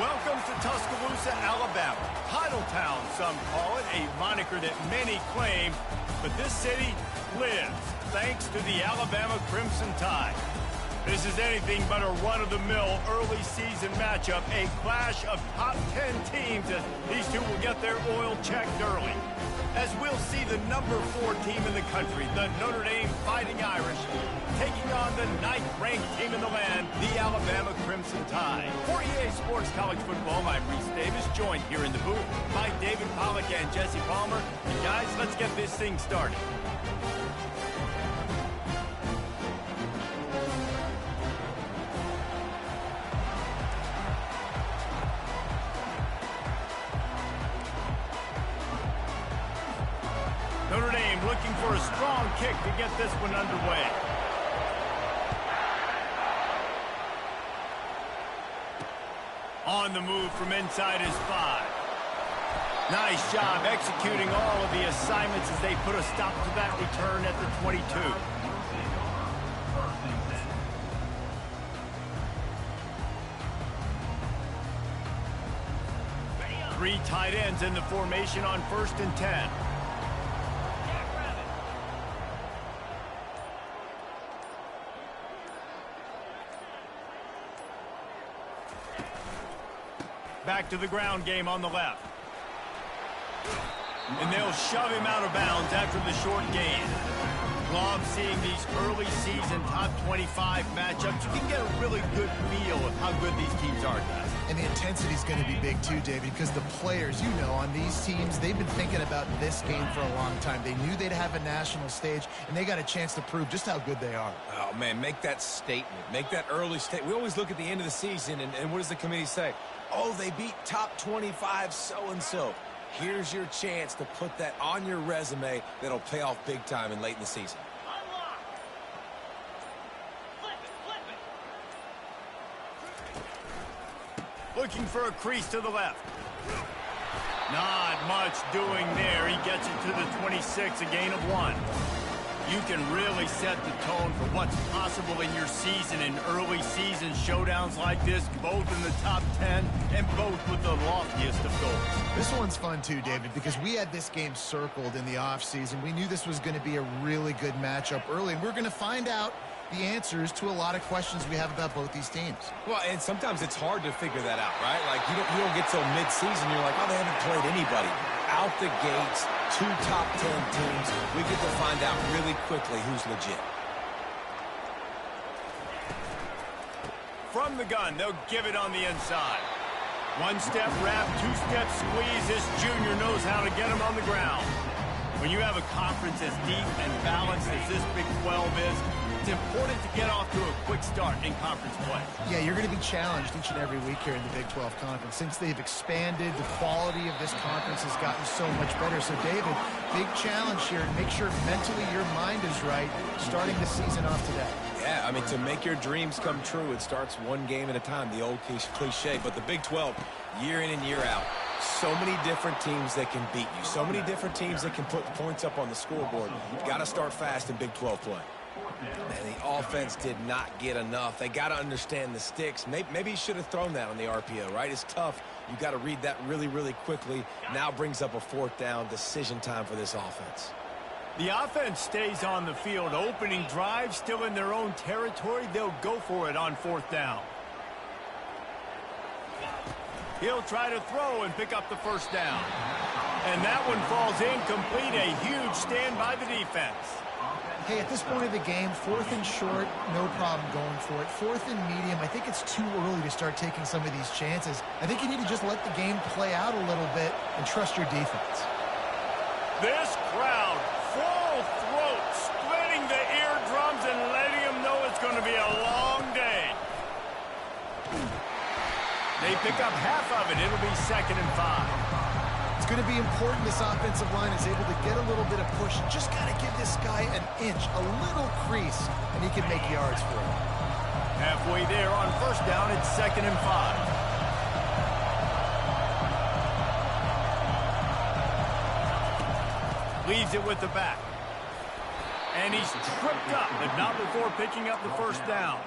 Welcome to Tuscaloosa, Alabama. Title Town, some call it, a moniker that many claim, but this city lives thanks to the Alabama Crimson Tide. This is anything but a run-of-the-mill early season matchup, a clash of top 10 teams as these two will get their oil checked early. As we'll see the number 4 team in the country, the Notre Dame Fighting Irish, taking on the 9th-ranked team in the land, the Alabama Crimson Tide. For EA Sports College Football, I'm Reese Davis, joined here in the booth by David Pollack and Jesse Palmer. And guys, let's get this thing started. Notre Dame looking for a strong kick to get this one underway. On the move from inside his 5. Nice job executing all of the assignments as they put a stop to that return at the 22. Three tight ends in the formation on 1st and 10. Back to the ground game on the left. And they'll shove him out of bounds after the short gain. Love seeing these early season top 25 matchups. You can get a really good feel of how good these teams are, guys. And the intensity is going to be big too, David, because the players, you know, on these teams, they've been thinking about this game for a long time. They knew they'd have a national stage, and they got a chance to prove just how good they are. Oh, man, make that statement. Make that early statement. We always look at the end of the season, and what does the committee say? Oh, they beat top 25 so-and-so. Here's your chance to put that on your resume that'll pay off big time and late in the season. Looking for a crease to the left. Not much doing there. He gets it to the 26, a gain of 1. You can really set the tone for what's possible in your season in early season showdowns like this, both in the top 10 and both with the loftiest of goals. This one's fun too, David, because we had this game circled in the offseason. We knew this was going to be a really good matchup early, and we're going to find out the answers to a lot of questions we have about both these teams. Well, and sometimes it's hard to figure that out, right? Like, you don't get till mid-season, you're like, oh, they haven't played anybody. Out the gates, 2 top 10 teams, we get to find out really quickly who's legit. From the gun, they'll give it on the inside. 1-step wrap, 2-step squeeze. This junior knows how to get him on the ground. When you have a conference as deep and balanced as this Big 12 is, it's important to get off to a quick start in conference play. Yeah, you're going to be challenged each and every week here in the Big 12 Conference. Since they've expanded, the quality of this conference has gotten so much better. So, David, big challenge here. Make sure mentally your mind is right starting the season off today. Yeah, I mean, to make your dreams come true, it starts one game at a time, the old cliche. But the Big 12, year in and year out, so many different teams that can beat you. So many different teams that can put points up on the scoreboard. You've got to start fast in Big 12 play. And the offense did not get enough. They got to understand the sticks. Maybe he should have thrown that on the RPO, right? It's tough. You got to read that really, really quickly. Now brings up a 4th down decision time for this offense. The offense stays on the field. Opening drive, still in their own territory. They'll go for it on 4th down. He'll try to throw and pick up the 1st down. And that one falls incomplete. A huge stand by the defense. Hey, at this point of the game, 4th and short, no problem going for it. 4th and medium, I think it's too early to start taking some of these chances. I think you need to just let the game play out a little bit and trust your defense. This crowd, full throat, splitting the eardrums and letting them know it's going to be a long day. They pick up half of it. It'll be 2nd and 5. It's going to be important this offensive line is able to get a little bit of push. Just got to give this guy an inch, a little crease, and he can make yards for him. Halfway there on 1st down, it's 2nd and 5. Leaves it with the back. And he's tripped up, but not before picking up the 1st down.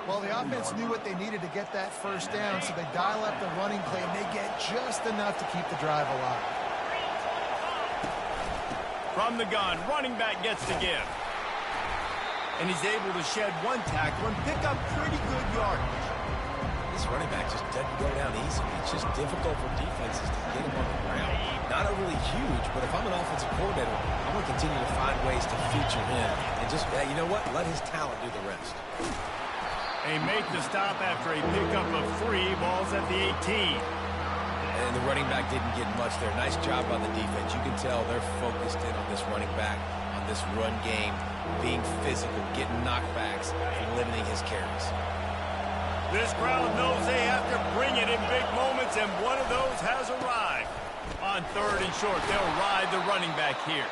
Well, the offense knew what they needed to get that first down, so they dial up the running play, and they get just enough to keep the drive alive. From the gun, running back gets the give. And he's able to shed one tackle and pick up pretty good yardage. This running back just doesn't go down easy. It's just difficult for defenses to get him on the ground. Not overly huge, but if I'm an offensive coordinator, I'm going to continue to find ways to feature him. And just, you know what? Let his talent do the rest. They make the stop after a pickup of 3 balls at the 18. And the running back didn't get much there. Nice job on the defense. You can tell they're focused in on this running back, on this run game, being physical, getting knockbacks, and limiting his carries. This crowd knows they have to bring it in big moments, and one of those has arrived. On 3rd and short, they'll ride the running back here.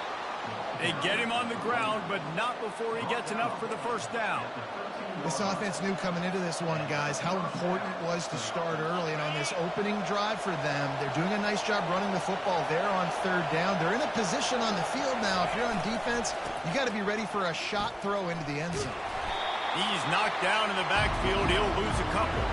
They get him on the ground, but not before he gets enough for the first down. This offense knew coming into this one, guys, how important it was to start early. And on this opening drive for them, they're doing a nice job running the football there on 3rd down. They're in a position on the field now. If you're on defense, you got to be ready for a shot throw into the end zone. He's knocked down in the backfield. He'll lose a couple.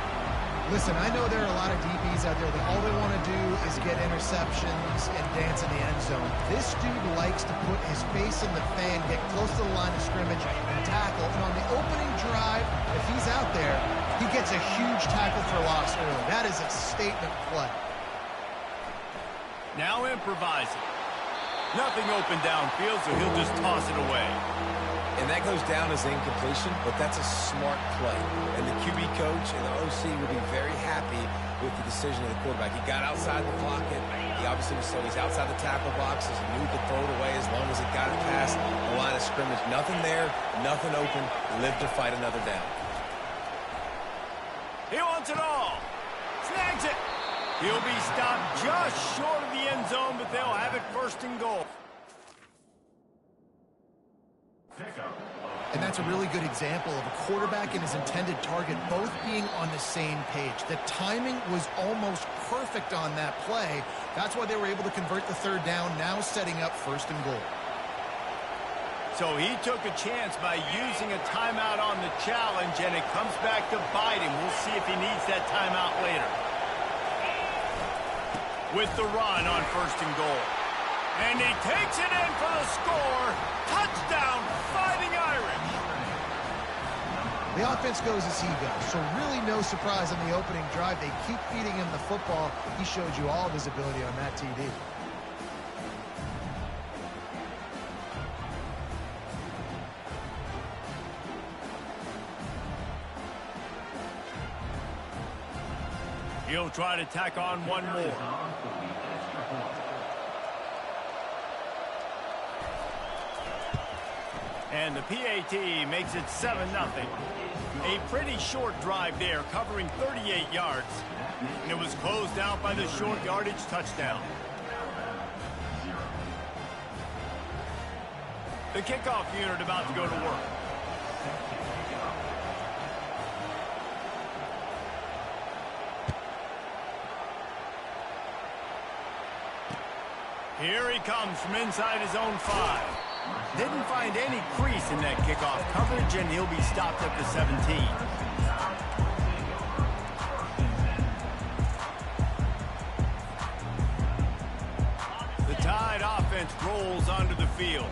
Listen, I know there are a lot of DBs out there that all they want to do is get interceptions and dance in the end zone. This dude likes to put his face in the fan, get close to the line of scrimmage, and tackle. And on the opening drive, if he's out there, he gets a huge tackle for loss early. That is a statement play. Now improvising. Nothing open downfield, so he'll just toss it away. And that goes down as incompletion, but that's a smart play. And the QB coach and the OC will be very happy with the decision of the quarterback. He got outside the pocket. He obviously was so he's outside the tackle boxes. He knew he could throw it away as long as it got it past the line of scrimmage. Nothing there, nothing open. Lived to fight another down. He wants it all. Snags it. He'll be stopped just short of the end zone, but they'll have it 1st and goal. And that's a really good example of a quarterback and his intended target both being on the same page. The timing was almost perfect on that play. That's why they were able to convert the 3rd down, now setting up 1st and goal. So he took a chance by using a timeout on the challenge, and it comes back to bite him. We'll see if he needs that timeout later. With the run on 1st and goal. And he takes it in for the score. Touchdown, Fighting Irish. The offense goes as he goes, so really no surprise on the opening drive. They keep feeding him the football. He showed you all of his ability on that TD. He'll try to tack on one more. And the PAT makes it 7-0. A pretty short drive there, covering 38 yards. And it was closed out by the short yardage touchdown. The kickoff unit about to go to work. Here he comes from inside his own 5. Didn't find any crease in that kickoff coverage, and he'll be stopped at the 17. The Tide offense rolls onto the field.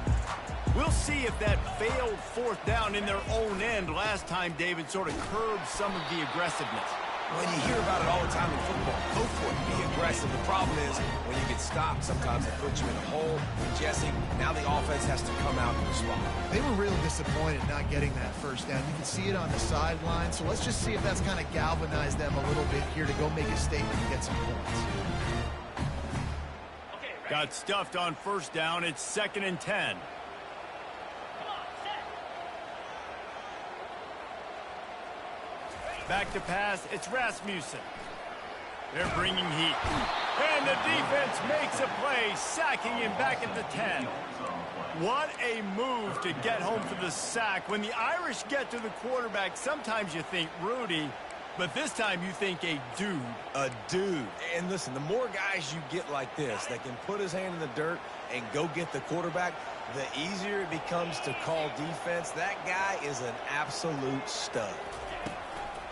We'll see if that failed 4th down in their own end last time, David, sort of curbed some of the aggressiveness. Well, you hear about it all the time in football. Go for it. Be aggressive. The problem is when you get stopped, sometimes it puts you in a hole. And Jesse, now the offense has to come out and respond. They were real disappointed not getting that 1st down. You can see it on the sideline. So let's just see if that's kind of galvanized them a little bit here to go make a statement and get some points. Got stuffed on 1st down. It's 2nd and 10. Back to pass, it's Rasmussen. They're bringing heat. And the defense makes a play, sacking him back at the 10. What a move to get home for the sack. When the Irish get to the quarterback, sometimes you think Rudy, but this time you think a dude. A dude. And listen, the more guys you get like this that can put his hand in the dirt and go get the quarterback, the easier it becomes to call defense. That guy is an absolute stud.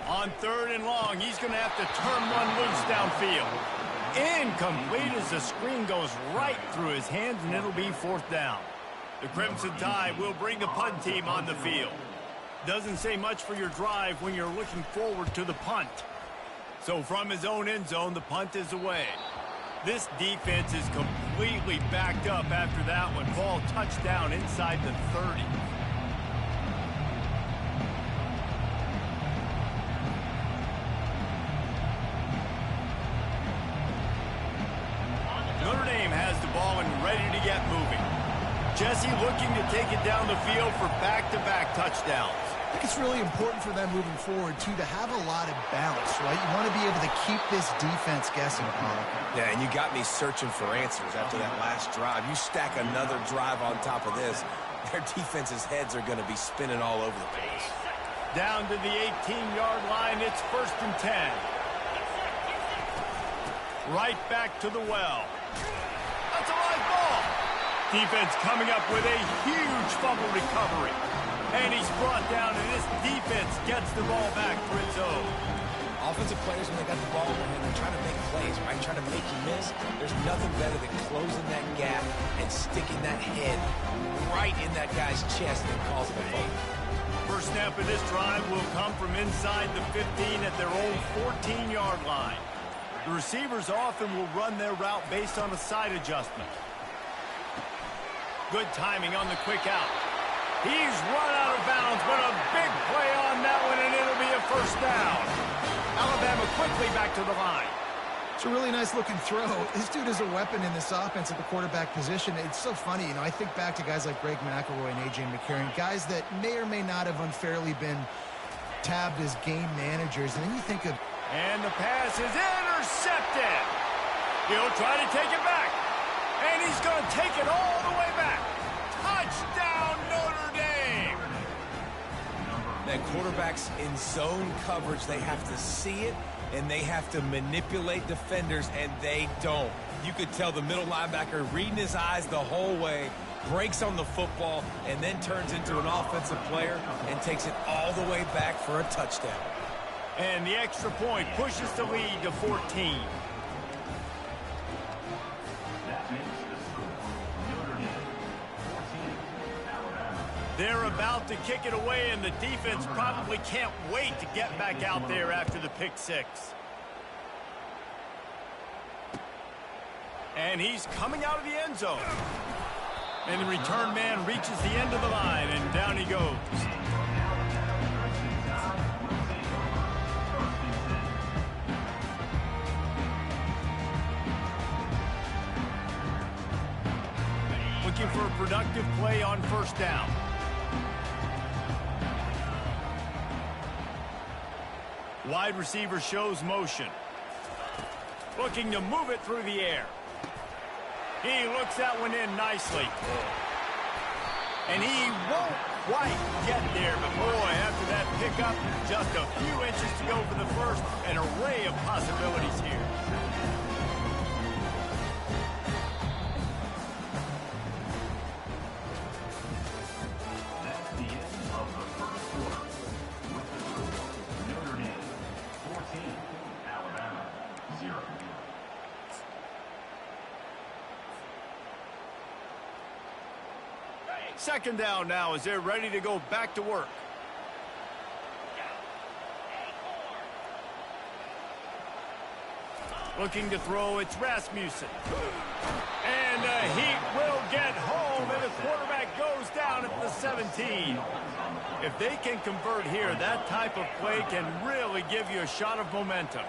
On 3rd and long, he's going to have to turn one loose downfield. Incomplete as the screen goes right through his hands, and it'll be 4th down. The Crimson Tide will bring the punt team on the field. Doesn't say much for your drive when you're looking forward to the punt. So from his own end zone, the punt is away. This defense is completely backed up after that one. Ball touchdown inside the 30. Notre Dame has the ball and ready to get moving. Jesse looking to take it down the field for back-to-back touchdowns. I think it's really important for them moving forward, too, to have a lot of balance, right? You want to be able to keep this defense guessing, Pollock. Yeah, and you got me searching for answers after that last drive. You stack another drive on top of this, their defense's heads are going to be spinning all over the place. Down to the 18-yard line, it's 1st and 10. Right back to the well. That's a live ball. Defense coming up with a huge fumble recovery. And he's brought down, and this defense gets the ball back for its own. Offensive players, when they got the ball in their hand, they're trying to make plays, right? Trying to make you miss. There's nothing better than closing that gap and sticking that head right in that guy's chest and causing a fumble. First snap of this drive will come from inside the 15 at their own 14-yard line. The receivers often will run their route based on a side adjustment. Good timing on the quick out. He's run out of bounds, but a big play on that one, and it'll be a 1st down. Alabama quickly back to the line. It's a really nice-looking throw. This dude is a weapon in this offense at the quarterback position. It's so funny, I think back to guys like Greg McElroy and A.J. McCarron, guys that may or may not have unfairly been tabbed as game managers. And then you think of... And the pass is intercepted. He'll try to take it back. And he's going to take it all the way back. Touchdown, Notre Dame! That quarterbacks in zone coverage, they have to see it, and they have to manipulate defenders, and they don't. You could tell the middle linebacker reading his eyes the whole way, breaks on the football, and then turns into an offensive player and takes it all the way back for a touchdown. And the extra point pushes the lead to 14. They're about to kick it away, and the defense probably can't wait to get back out there after the pick six. And he's coming out of the end zone. And the return man reaches the end of the line, and down he goes. Looking for a productive play on 1st down. Wide receiver shows motion. Looking to move it through the air. He looks that one in nicely. And he won't quite get there, but boy, after that pickup, just a few inches to go for the first. An array of possibilities here. Second down now as they're ready to go back to work. Looking to throw, it's Rasmussen. And he will get home, and the quarterback goes down at the 17. If they can convert here, that type of play can really give you a shot of momentum.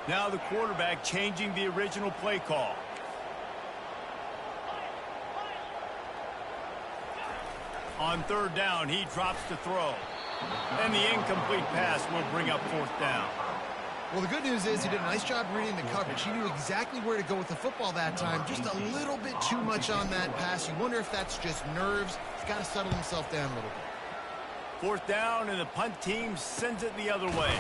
Now the quarterback changing the original play call. On 3rd down, he drops to throw. And the incomplete pass will bring up 4th down. Well, the good news is he did a nice job reading the coverage. He knew exactly where to go with the football that time. Just a little bit too much on that pass. You wonder if that's just nerves. He's got to settle himself down a little bit. 4th down, and the punt team sends it the other way.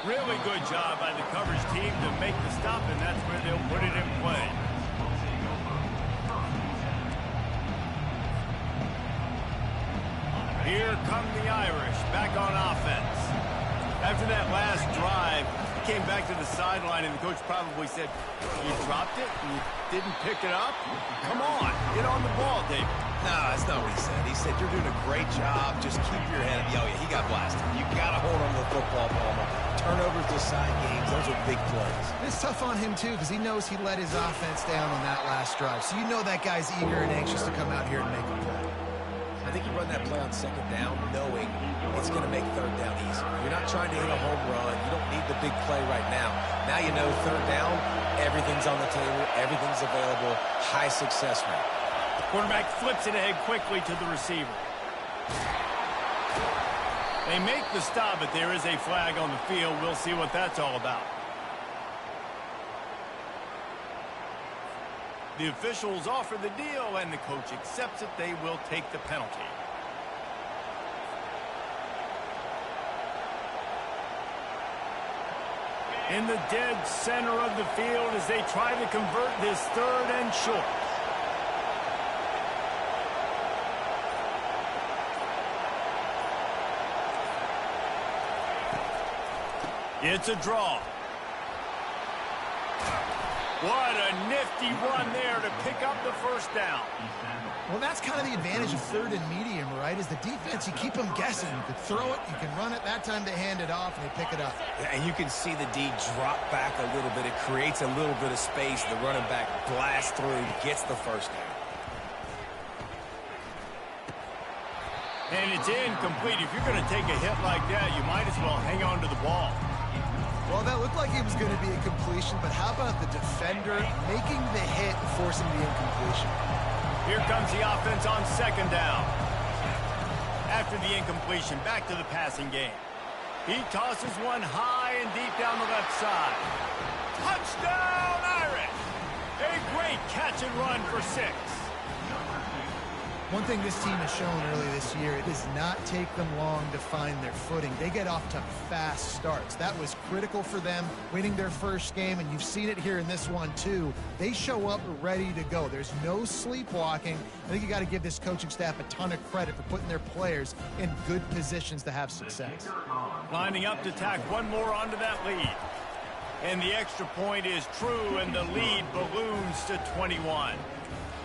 Really good job by the coverage team to make the stop, and that's where they'll put it in play. Here come the Irish back on offense. After that last drive, he came back to the sideline, and the coach probably said, you dropped it and you didn't pick it up? Come on, get on the ball, David. No, that's not what he said. He said, you're doing a great job. Just keep your head up. Oh, yeah, he got blasted. You got to hold on to the football, Palmer. Turnovers decide games. Those are big plays. It's tough on him, too, because he knows he let his offense down on that last drive. So you know that guy's eager and anxious to come out here and make a play. I think you run that play on second down knowing it's going to make third down easy. You're not trying to hit a home run. You don't need the big play right now. Now you know third down, everything's on the table, everything's available, high success rate. Quarterback flips it ahead quickly to the receiver. They make the stop, but there is a flag on the field. We'll see what that's all about. The officials offer the deal, and the coach accepts it. They will take the penalty. In the dead center of the field as they try to convert this third and short. It's a draw. What a nifty run there to pick up the first down. Well, that's kind of the advantage of third and medium, right? Is the defense, you keep them guessing. You can throw it, you can run it. That time they hand it off and they pick it up. And you can see the D drop back a little bit. It creates a little bit of space. The running back blasts through, gets the first down. And it's incomplete. If you're going to take a hit like that, you might as well hang on to the ball. Well, that looked like it was going to be a completion, but how about the defender making the hit and forcing the incompletion? Here comes the offense on second down. After the incompletion, back to the passing game. He tosses one high and deep down the left side. Touchdown, Irish! A great catch and run for 6. One thing this team has shown early this year, it does not take them long to find their footing. They get off to fast starts. That was critical for them, winning their first game, and you've seen it here in this one too. They show up ready to go. There's no sleepwalking. I think you got to give this coaching staff a ton of credit for putting their players in good positions to have success. Lining up to tack one more onto that lead. And the extra point is true, and the lead balloons to 21.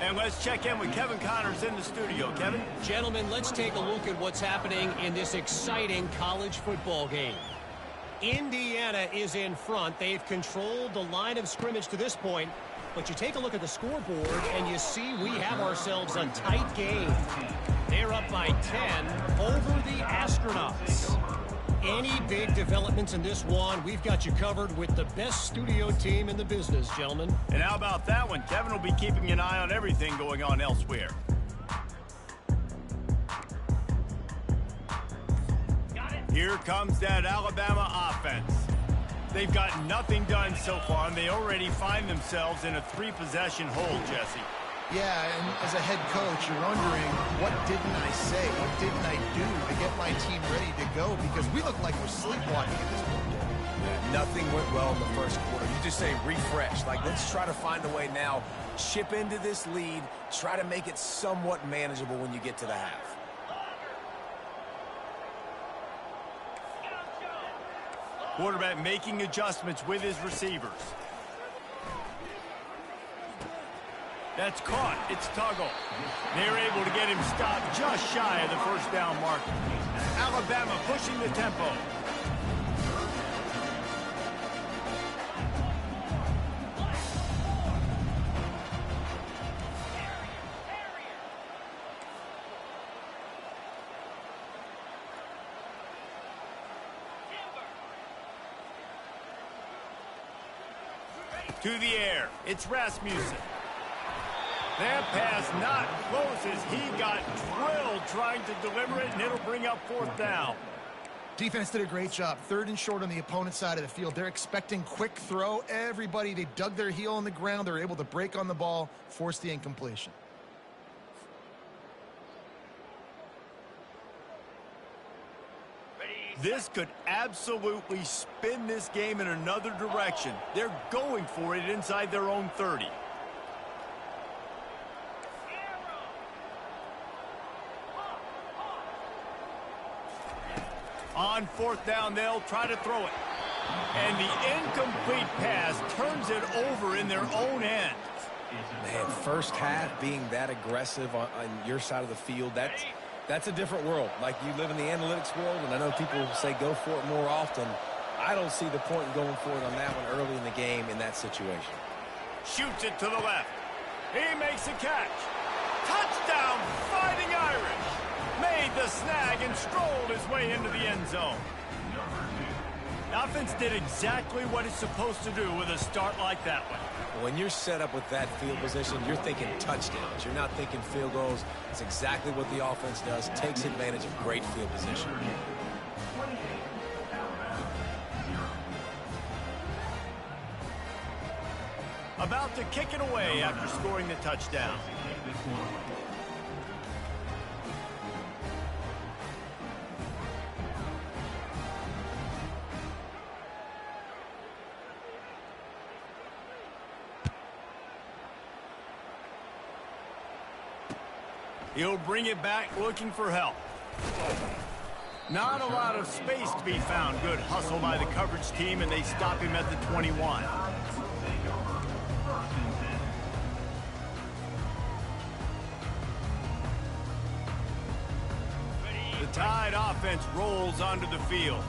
And let's check in with Kevin Connors in the studio. Kevin? Gentlemen, let's take a look at what's happening in this exciting college football game. Indiana is in front. They've controlled the line of scrimmage to this point. But you take a look at the scoreboard, and you see we have ourselves a tight game. They're up by 10 over the Astronauts. Any big developments in this one, we've got you covered with the best studio team in the business, gentlemen. And how about that one? Kevin will be keeping an eye on everything going on elsewhere. Here comes that Alabama offense. They've got nothing done so far, and they already find themselves in a 3-possession hole, Jesse. Yeah, and as a head coach, you're wondering, what didn't I say? What didn't I do to get my team ready to go? Because we look like we're sleepwalking at this point. Yeah, nothing went well in the first quarter. You just say refresh. Like, let's try to find a way now. Chip into this lead. Try to make it somewhat manageable when you get to the half. Quarterback making adjustments with his receivers. That's caught. It's Tuggle. They're able to get him stopped just shy of the first down marker. Alabama pushing the tempo. To the air. It's Rasmussen. That pass not close as he got drilled trying to deliver it, and it'll bring up 4th down. Defense did a great job. 3rd and short on the opponent's side of the field. They're expecting quick throw. Everybody, they dug their heel on the ground. They're able to break on the ball, force the incompletion. This could absolutely spin this game in another direction. They're going for it inside their own 30. On fourth down, they'll try to throw it. And the incomplete pass turns it over in their own end. Man, first half being that aggressive on your side of the field, that's a different world. Like, you live in the analytics world, and I know people say go for it more often. I don't see the point in going for it on that one early in the game in that situation. Shoots it to the left. He makes a catch. Touchdown, Fighting Irish. Made the snag and strolled his way into the end zone. The offense did exactly what it's supposed to do with a start like that one. When you're set up with that field position, you're thinking touchdowns. You're not thinking field goals. It's exactly what the offense does. Takes advantage of great field position. About to kick it away after scoring the touchdown. He'll bring it back looking for help. Not a lot of space to be found. Good hustle by the coverage team, and they stop him at the 21. The Tide offense rolls onto the field.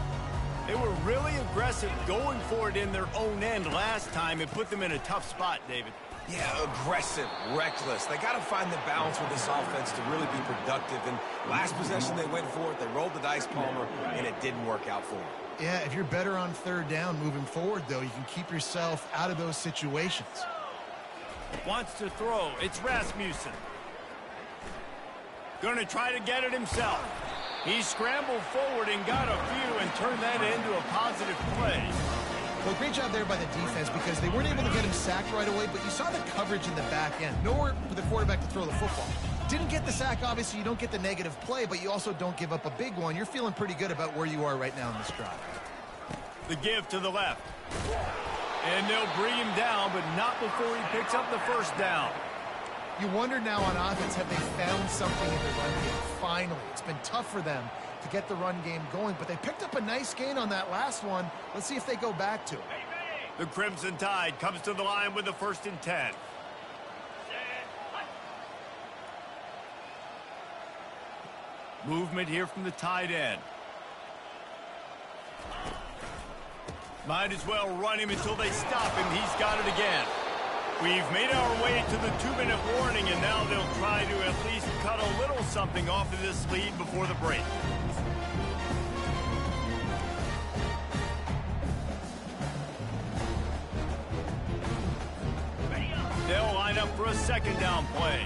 They were really aggressive going for it in their own end last time. It put them in a tough spot, David. Yeah, aggressive, reckless. They got to find the balance with this offense to really be productive. And last possession, they went for it. They rolled the dice, Palmer, and it didn't work out for them. Yeah, if you're better on third down moving forward, though, you can keep yourself out of those situations. Wants to throw. It's Rasmussen. Going to try to get it himself. He scrambled forward and got a few and turned that into a positive play. Well, great job there by the defense because they weren't able to get him sacked right away, but you saw the coverage in the back end. Nowhere for the quarterback to throw the football. Didn't get the sack, obviously. You don't get the negative play, but you also don't give up a big one. You're feeling pretty good about where you are right now in this drive. The give to the left. And they'll bring him down, but not before he picks up the first down. You wonder now on offense, have they found something in the run game? Finally, it's been tough for them to get the run game going, but they picked up a nice gain on that last one. Let's see if they go back to it. The Crimson Tide comes to the line with the 1st and 10. Movement here from the tight end. Might as well run him until they stop him. He's got it again. We've made our way to the 2-minute warning, and now they'll try to at least cut a little something off of this lead before the break. They'll line up for a 2nd down play.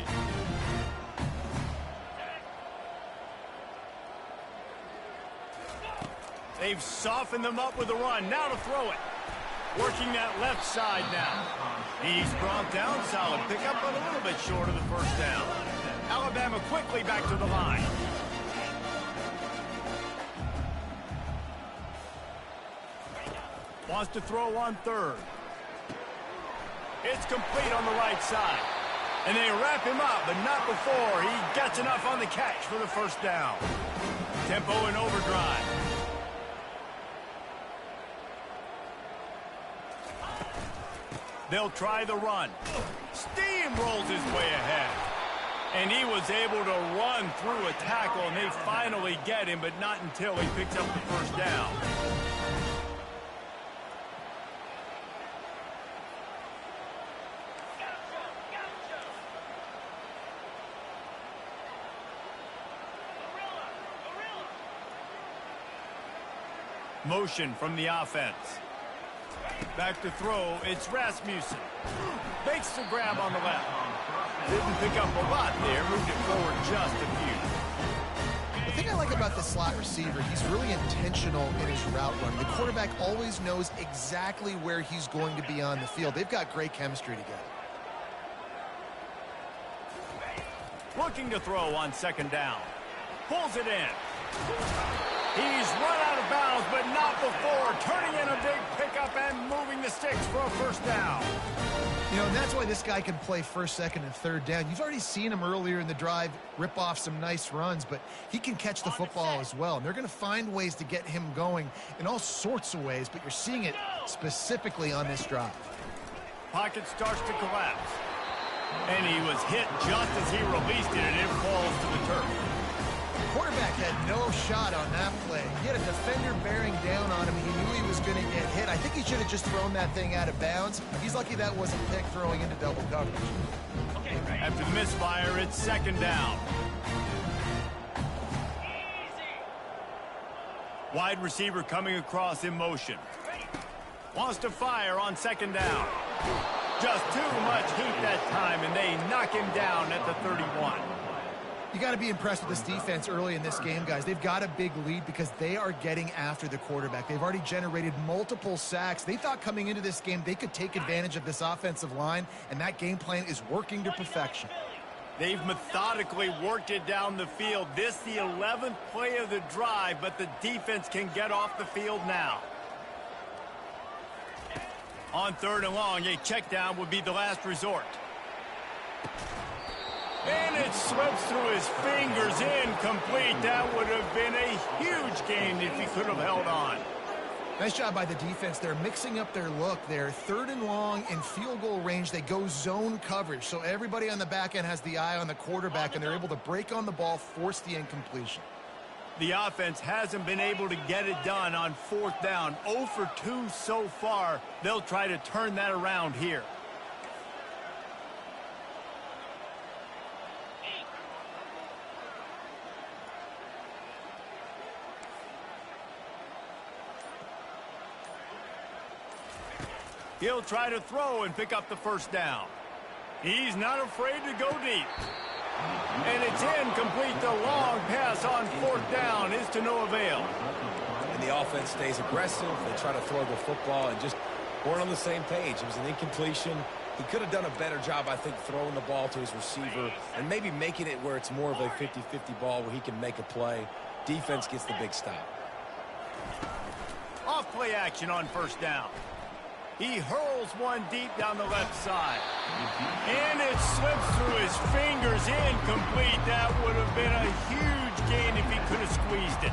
They've softened them up with a run. Now to throw it. Working that left side now. He's brought down. Solid pickup, but a little bit short of the 1st down. Alabama quickly back to the line. Wants to throw on 3rd. It's complete on the right side. And they wrap him up, but not before he gets enough on the catch for the 1st down. Tempo in overdrive. They'll try the run. Steamrolls his way ahead. And he was able to run through a tackle, and they finally get him, but not until he picks up the 1st down. Motion from the offense. Back to throw, it's Rasmussen. Makes the grab on the left. Didn't pick up a lot there, moved it forward just a few. The thing I like about the slot receiver, he's really intentional in his route run. The quarterback always knows exactly where he's going to be on the field. They've got great chemistry together. Looking to throw on 2nd down. Pulls it in. He's run out of bounds, but not before. Turning in a big pickup and moving the sticks for a 1st down. You know, and that's why this guy can play first, second, and third down. You've already seen him earlier in the drive rip off some nice runs, but he can catch the football as well. And they're going to find ways to get him going in all sorts of ways, but you're seeing it specifically on this drive. Pocket starts to collapse. And he was hit just as he released it, and it falls to the turf. The quarterback had no shot on that play. He had a defender bearing down on him. He knew he was going to get hit. I think he should have just thrown that thing out of bounds. He's lucky that wasn't picked throwing into double coverage. After the misfire, it's second down. Wide receiver coming across in motion. Wants to fire on second down. Just too much heat that time, and they knock him down at the 31. You got to be impressed with this defense early in this game, guys. They've got a big lead because they are getting after the quarterback. They've already generated multiple sacks. They thought coming into this game they could take advantage of this offensive line, and that game plan is working to perfection. They've methodically worked it down the field. This the 11th play of the drive, but the defense can get off the field now. On third and long, a check down would be the last resort. And it slips through his fingers, incomplete. That would have been a huge gain if he could have held on. Nice job by the defense. They're mixing up their look. They're third and long in field goal range. They go zone coverage, so everybody on the back end has the eye on the quarterback, and they're able to break on the ball, force the incompletion. The offense hasn't been able to get it done on fourth down. 0 for 2 so far. They'll try to turn that around here. He'll try to throw and pick up the first down. He's not afraid to go deep. And it's incomplete. The long pass on fourth down is to no avail. And the offense stays aggressive. They try to throw the football and just weren't on the same page. It was an incompletion. He could have done a better job, I think, throwing the ball to his receiver and maybe making it where it's more of a 50-50 ball where he can make a play. Defense gets the big stop. Off play action on first down. He hurls one deep down the left side. And it slips through his fingers, incomplete. That would have been a huge gain if he could have squeezed it.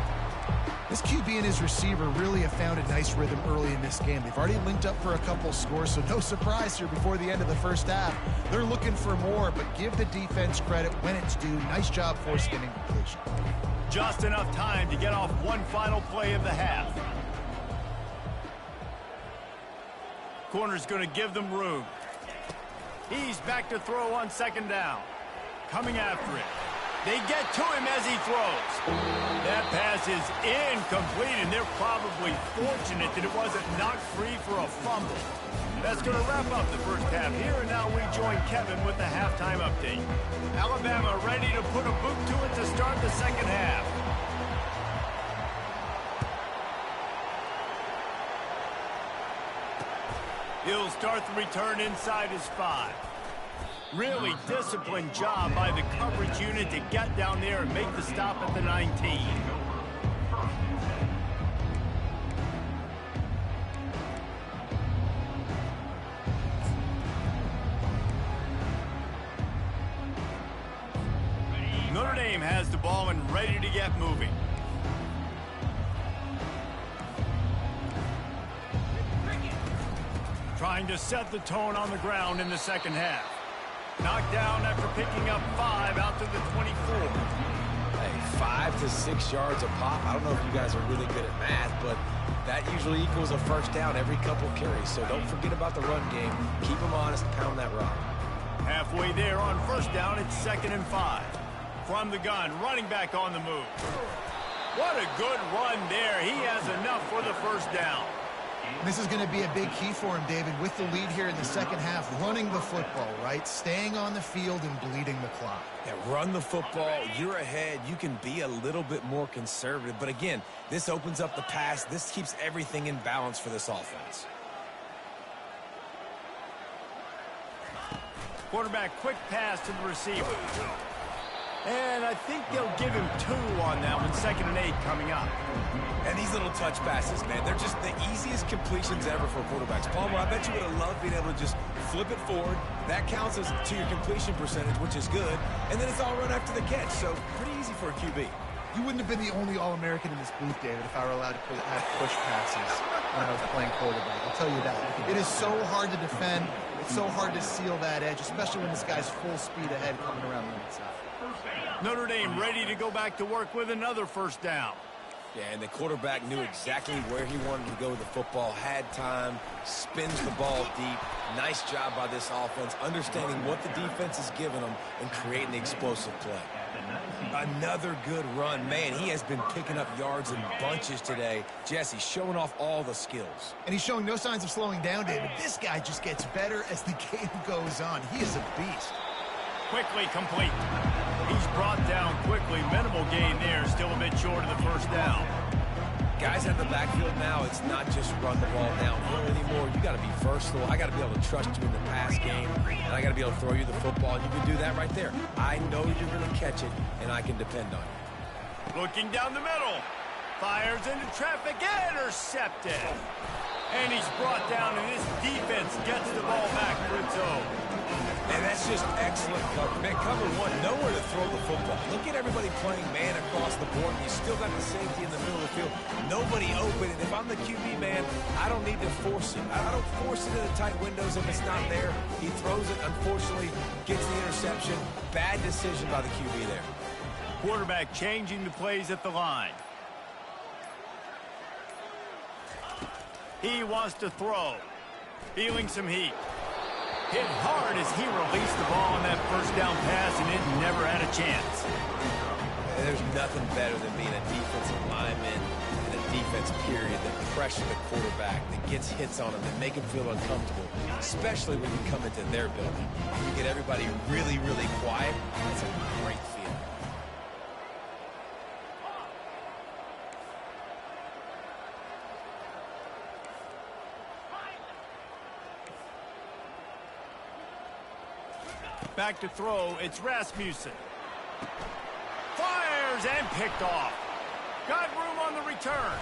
This QB and his receiver really have found a nice rhythm early in this game. They've already linked up for a couple scores, so no surprise here before the end of the first half. They're looking for more, but give the defense credit when it's due. Nice job forcing an incompletion. Just enough time to get off one final play of the half. Corner's going to give them room. He's back to throw on second down. Coming after it. They get to him as he throws. That pass is incomplete, and they're probably fortunate that it wasn't knocked free for a fumble. That's going to wrap up the first half. Here and now we join Kevin with the halftime update. Alabama ready to put a boot to it to start the second half. He'll start the return inside his 5. Really disciplined job by the coverage unit to get down there and make the stop at the 19. Notre Dame has the ball and ready to get moving. Trying to set the tone on the ground in the second half. Knocked down after picking up 5 out to the 24. Hey, 5 to 6 yards a pop. I don't know if you guys are really good at math, but that usually equals a first down every couple carries. So don't forget about the run game. Keep them honest, pound that rock. Halfway there on first down, it's 2nd and 5. From the gun, running back on the move. What a good run there. He has enough for the first down. This is going to be a big key for him, David, with the lead here in the second half, running the football, right? Staying on the field and bleeding the clock. Yeah, run the football. You're ahead. You can be a little bit more conservative. But again, this opens up the pass. This keeps everything in balance for this offense. Quarterback, quick pass to the receiver. And I think they'll give him 2 on that one, 2nd and 8 coming up. And these little touch passes, man, they're just the easiest completions ever for quarterbacks. Palmer, I bet you would have loved being able to just flip it forward. That counts as to your completion percentage, which is good. And then it's all run after the catch, so pretty easy for a QB. You wouldn't have been the only All-American in this booth, David, if I were allowed to have push passes when I was playing quarterback. I'll tell you that. It is so hard to defend. It's so hard to seal that edge, especially when this guy's full speed ahead coming around the inside. Notre Dame ready to go back to work with another 1st down. Yeah, and the quarterback knew exactly where he wanted to go with the football, had time, spins the ball deep. Nice job by this offense, understanding what the defense is giving them and creating the explosive play. Another good run. Man, he has been picking up yards in bunches today. Jesse showing off all the skills. And he's showing no signs of slowing down, David. This guy just gets better as the game goes on. He is a beast. Quickly complete. He's brought down quickly. Minimal gain there. Still a bit short of the 1st down. Guys at the backfield now, it's not just run the ball downhill anymore. You got to be versatile. I got to be able to trust you in the pass game, and I got to be able to throw you the football. And you can do that right there. I know you're going to catch it, and I can depend on you. Looking down the middle. Fires into traffic. Intercepted. And he's brought down, and his defense gets the ball back for its own. And that's just excellent cover. Man, cover 1, nowhere to throw the football. Look at everybody playing man across the board, and you still got the safety in the middle of the field. Nobody open, and if I'm the QB, man, I don't need to force it. I don't force it in the tight windows if it's not there. He throws it, unfortunately, gets the interception. Bad decision by the QB there. Quarterback changing the plays at the line. He wants to throw. Feeling some heat. Hit hard as he released the ball on that 1st down pass, and it never had a chance. There's nothing better than being a defensive lineman and a defense period that pressure the quarterback, that gets hits on him, that make him feel uncomfortable, especially when you come into their building. You get everybody really, really quiet. That's a great feeling. Back to throw, it's Rasmussen. Fires and picked off. Got room on the return.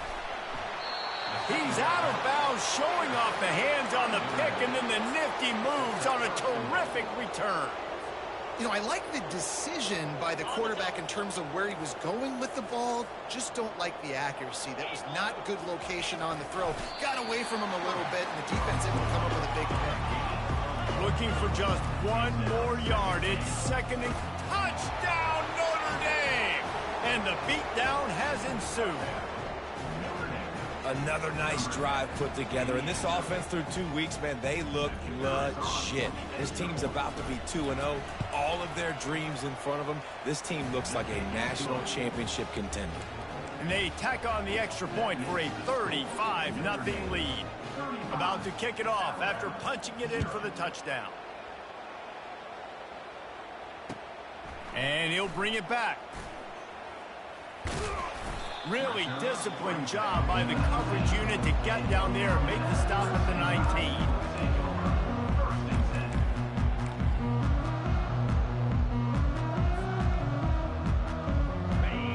He's out of bounds, showing off the hands on the pick, and then the nifty moves on a terrific return. You know, I like the decision by the quarterback in terms of where he was going with the ball. Just don't like the accuracy. That was not good location on the throw. Got away from him a little bit, and the defense able to come up with a big pick. Looking for just 1 more yard. It's 2nd and touchdown, Notre Dame! And the beatdown has ensued. Another nice drive put together. And this offense through 2 weeks, man, they look legit. This team's about to be 2-0. All of their dreams in front of them. This team looks like a national championship contender. And they tack on the extra point for a 35-0 lead. About to kick it off after punching it in for the touchdown. And he'll bring it back. Really disciplined job by the coverage unit to get down there and make the stop at the 19.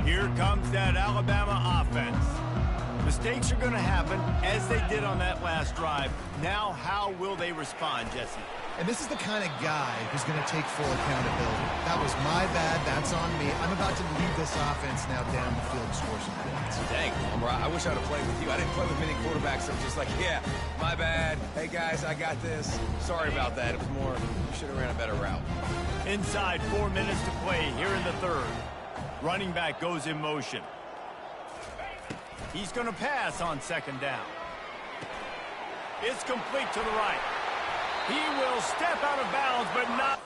Here comes that Alabama offense. Mistakes are going to happen, as they did on that last drive. Now, how will they respond, Jesse? And this is the kind of guy who's going to take full accountability. That was my bad. That's on me. I'm about to lead this offense now down the field to score some points. Dang, Palmer, I wish I would have played with you. I didn't play with many quarterbacks. I'm just like, yeah, my bad. Hey, guys, I got this. Sorry about that. It was more, you should have ran a better route. Inside 4 minutes to play here in the 3rd. Running back goes in motion. He's going to pass on 2nd down. It's complete to the right. He will step out of bounds, but not.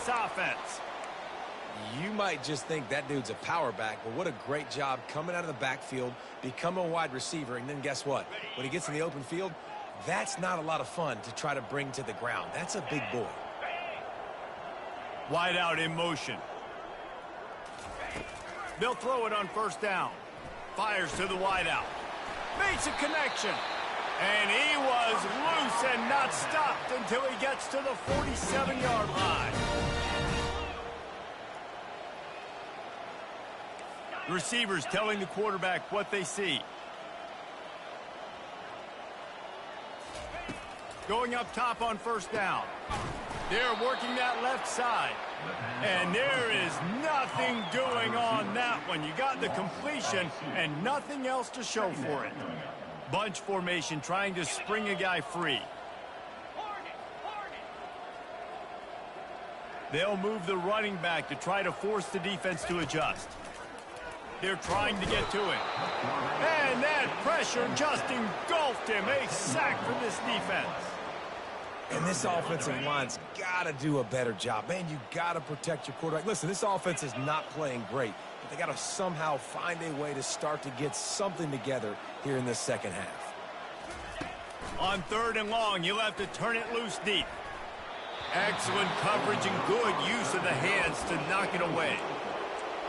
Offense. You might just think that dude's a power back, but what a great job coming out of the backfield, become a wide receiver, and then guess what? When he gets in the open field, that's not a lot of fun to try to bring to the ground. That's a big boy. Wide out in motion. They'll throw it on first down. Fires to the wide out. Makes a connection. And he was loose and not stopped until he gets to the 47-yard line. Receivers telling the quarterback what they see. Going up top on first down. They're working that left side. And there is nothing doing on that one. You got the completion and nothing else to show for it. Bunch formation trying to spring a guy free. They'll move the running back to try to force the defense to adjust. They're trying to get to it. And that pressure just engulfed him. A sack for this defense. And this offensive line's got to do a better job. Man, you got to protect your quarterback. Listen, this offense is not playing great, but they got to somehow find a way to start to get something together here in this second half. On 3rd and long, you'll have to turn it loose deep. Excellent coverage and good use of the hands to knock it away.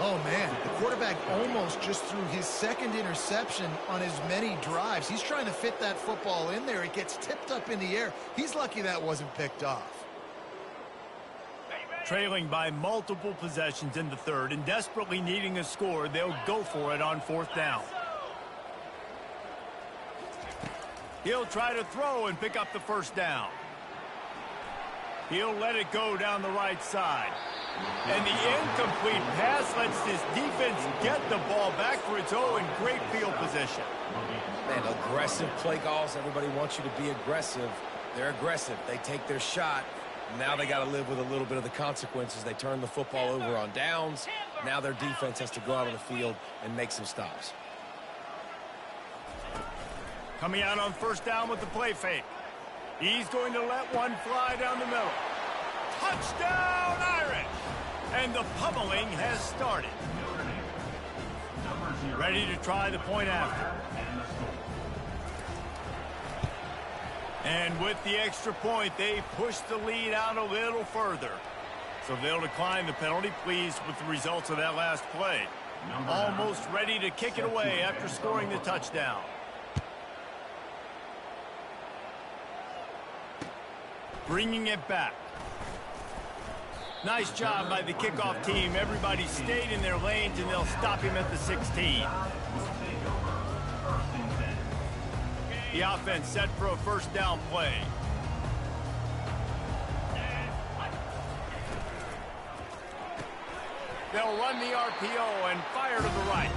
Oh, man, the quarterback almost just threw his second interception on as many drives. He's trying to fit that football in there. It gets tipped up in the air. He's lucky that wasn't picked off. Trailing by multiple possessions in the 3rd and desperately needing a score, they'll go for it on 4th down. He'll try to throw and pick up the first down. He'll let it go down the right side. And the incomplete pass lets this defense get the ball back for its own great field position. Man, aggressive play calls. Everybody wants you to be aggressive. They're aggressive. They take their shot. Now they got to live with a little bit of the consequences. They turn the football over on downs. Now their defense has to go out on the field and make some stops. Coming out on first down with the play fake. He's going to let one fly down the middle. Touchdown, Irish! And the pummeling has started. Ready to try the point after. And with the extra point, they push the lead out a little further. So they'll decline the penalty, pleased with the results of that last play. Almost ready to kick it away after scoring the touchdown. Bringing it back. Nice job by the kickoff team. Everybody stayed in their lanes, and they'll stop him at the 16. The offense set for a first down play. They'll run the RPO and fire to the right.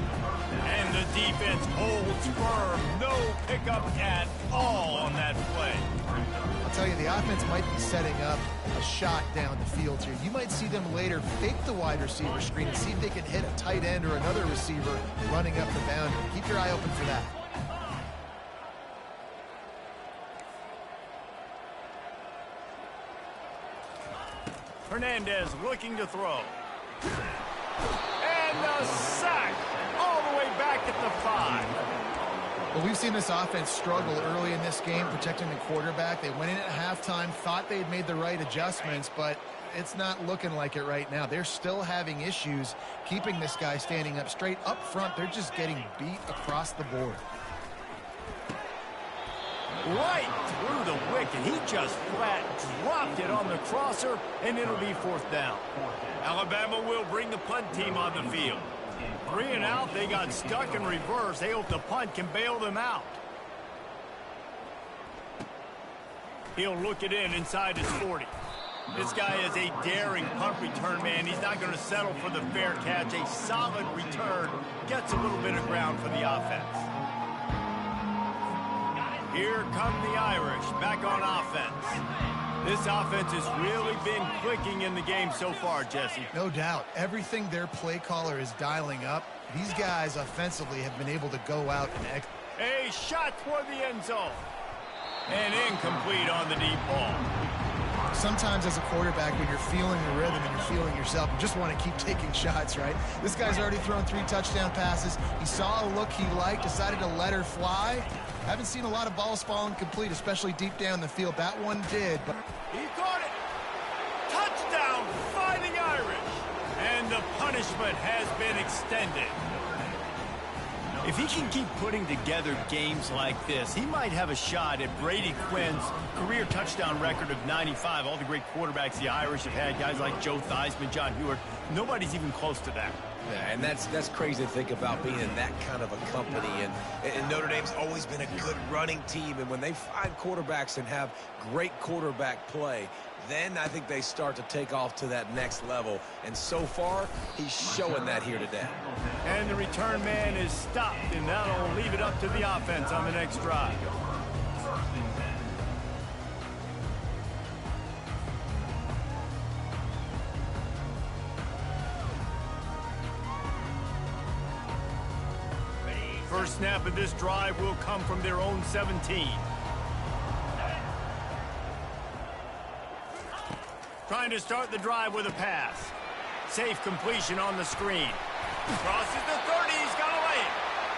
And the defense holds firm. No pickup at all on that play. I'll tell you, the offense might be setting up a shot down the field here. You might see them later fake the wide receiver screen and see if they can hit a tight end or another receiver running up the boundary. Keep your eye open for that. Hernandez looking to throw. And the sack all the way back at the 5. Well, we've seen this offense struggle early in this game protecting the quarterback. They went in at halftime, thought they'd made the right adjustments, but it's not looking like it right now. They're still having issues keeping this guy standing up straight. Up front, they're just getting beat across the board. Right through the wicket. He just flat dropped it on the crosser, and it'll be 4th down. Alabama will bring the punt team on the field. 3 and out, they got stuck in reverse. They hope the punt can bail them out. He'll look it in inside his 40. This guy is a daring punt return man. He's not going to settle for the fair catch. A solid return gets a little bit of ground for the offense. Here come the Irish back on offense. This offense has really been clicking in the game so far, Jesse. No doubt. Everything their play caller is dialing up, these guys offensively have been able to go out and a shot toward the end zone. And incomplete on the deep ball. Sometimes as a quarterback, when you're feeling the rhythm and you're feeling yourself, you just want to keep taking shots, right? This guy's already thrown 3 touchdown passes. He saw a look he liked, decided to let her fly. Haven't seen a lot of balls falling complete, especially deep down the field. That one did. But He got it. Touchdown, Fighting Irish. And the punishment has been extended. If he can keep putting together games like this, he might have a shot at Brady Quinn's career touchdown record of 95. All the great quarterbacks the Irish have had, guys like Joe Theismann, John Hewart, nobody's even close to that. Yeah, and that's crazy to think about being in that kind of a company. And Notre Dame's always been a good running team. And when they find quarterbacks and have great quarterback play, then I think they start to take off to that next level. And so far, he's showing that here today. And the return man is stopped, and that'll leave it up to the offense on the next drive. First snap of this drive will come from their own 17. Trying to start the drive with a pass. Safe completion on the screen. Crosses the 30, he's got to lay it.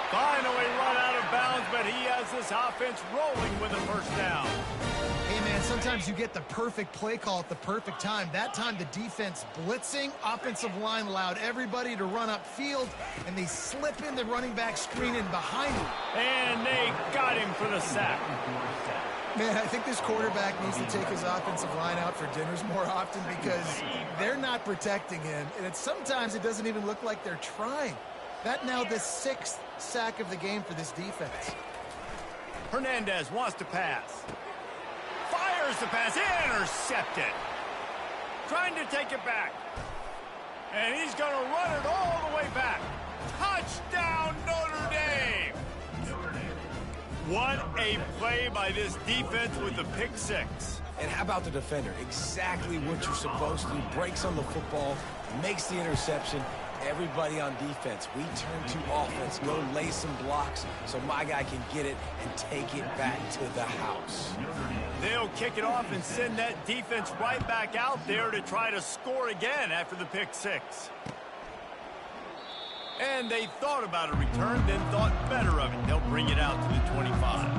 Finally run out of bounds, but he has this offense rolling with a first down. hey, man, sometimes you get the perfect play call at the perfect time. That time the defense blitzing, offensive line allowed everybody to run upfield, and they slip in the running back screen in behind him. And they got him for the sack. Man, I think this quarterback needs to take his offensive line out for dinners more often because they're not protecting him. And sometimes it doesn't even look like they're trying. That now the 6th sack of the game for this defense. Hernandez wants to pass. Fires the pass. Intercepted. Trying to take it back. And he's going to run it all the way back. Touchdown, Notre Dame. What a play by this defense with the pick six. And how about the defender? Exactly what you're supposed to do. Breaks on the football, makes the interception. Everybody on defense, we turn to offense. Go lay some blocks so my guy can get it and take it back to the house. They'll kick it off and send that defense right back out there to try to score again after the pick six. And they thought about a return, then thought better of it. They'll bring it out to the 25.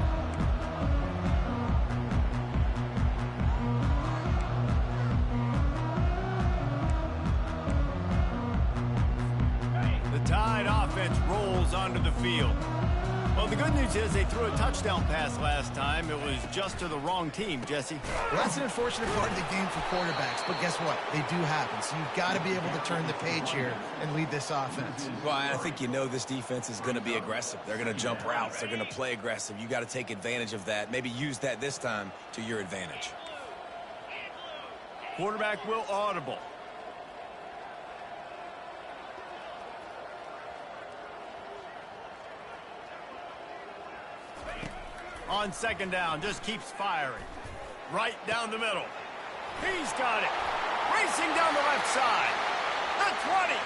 The Tide offense rolls onto the field. Well, the good news is they threw a touchdown pass last time. It was just to the wrong team, Jesse. Well, that's an unfortunate part of the game for quarterbacks, but guess what? They do happen, so you've got to be able to turn the page here and lead this offense. Well, I think you know this defense is going to be aggressive. They're going to jump routes. They're going to play aggressive. You got to take advantage of that. Maybe use that this time to your advantage. Quarterback will audible. On second down, just keeps firing. Right down the middle. He's got it. Racing down the left side. The 20.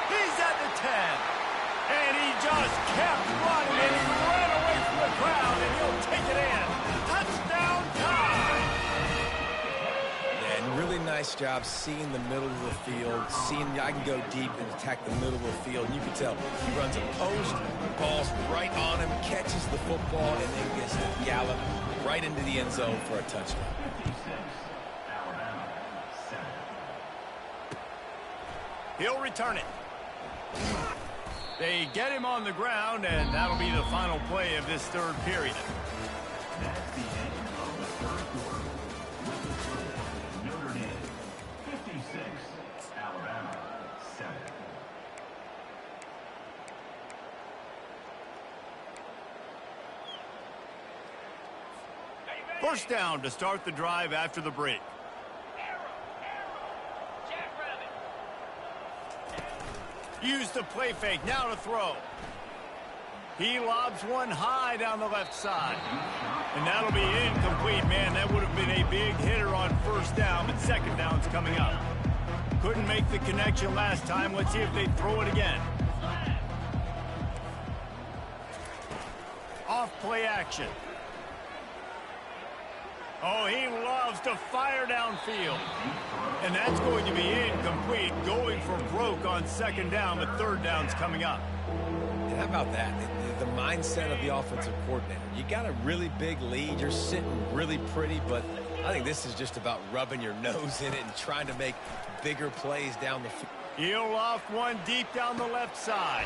He's at the 10. And he just kept running, and he ran away from the crowd, and he'll take it in. Touchdown time. And really nice job seeing the middle of the field, seeing I can go deep and attack the middle of the field. And you can tell he runs a post, ball's right on him, catches the football, and then gets to gallop right into the end zone for a touchdown. He'll return it. They get him on the ground, and that'll be the final play of this third period. That's the end of the third quarter. Notre Dame, 56, Alabama, 7. First down to start the drive after the break. Use the play fake, now to throw. He lobs one high down the left side. And that'll be incomplete, man. That would have been a big hitter on first down, but second down's coming up. Couldn't make the connection last time. Let's see if they throw it again. Off play action. Oh, he loves to fire downfield. And that's going to be incomplete, going for broke on second down, but third down's coming up. And how about that? The mindset of the offensive coordinator. You got a really big lead. You're sitting really pretty, but I think this is just about rubbing your nose in it and trying to make bigger plays down the field. He'll loft one deep down the left side.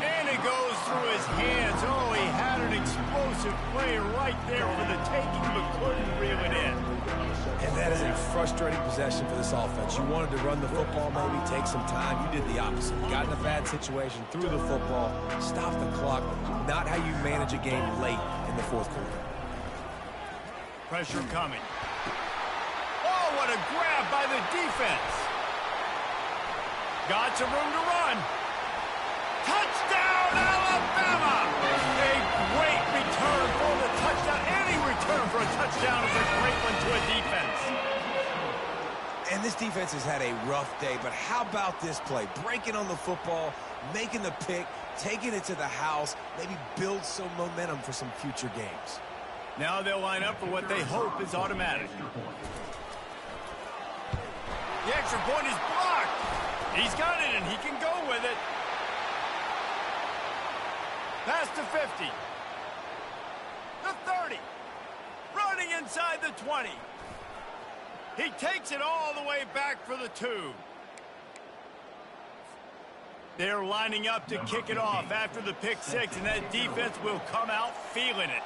And it goes through his hands. Oh, he had an explosive play right there for the taking, but couldn't reel it in. And that is a frustrating possession for this offense. You wanted to run the football, maybe take some time. You did the opposite. Got in a bad situation, threw the football, stopped the clock. Not how you manage a game late in the fourth quarter. Pressure coming. Oh, what a grab by the defense. Got some room to run. Touchdown, Alabama! A great return for the touchdown. Any return for a touchdown is a great one to a defense. And this defense has had a rough day, but how about this play? Breaking on the football, making the pick, taking it to the house, maybe build some momentum for some future games. Now they'll line up for what they hope is automatic. The extra point is blocked. He's got it, and he can go with it. Pass to 50. The 30. Running inside the 20. He takes it all the way back for the 2. They're lining up to kick it off after the pick 6, and that defense will come out feeling it.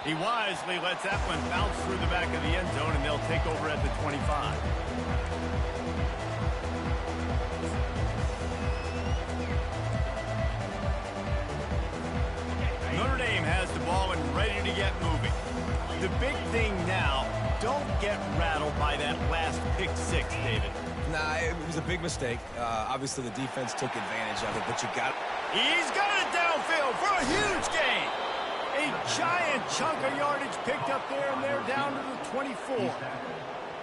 He wisely lets that one bounce through the back of the end zone, and they'll take over at the 25. Notre Dame has the ball and ready to get moving. The big thing now, don't get rattled by that last pick 6, David. Nah, it was a big mistake. Obviously, the defense took advantage of it, but you got... He's got it downfield for a huge gain. A giant chunk of yardage picked up there, and they're down to the 24.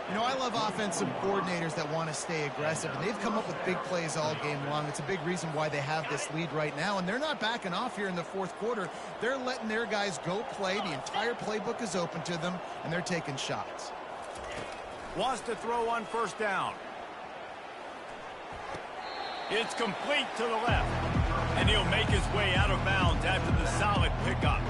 You know, I love offensive coordinators that want to stay aggressive, and they've come up with big plays all game long. It's a big reason why they have this lead right now, and they're not backing off here in the fourth quarter. They're letting their guys go play. The entire playbook is open to them, and they're taking shots. Wants to throw on first down. It's complete to the left, and he'll make his way out of bounds after the solid pickup.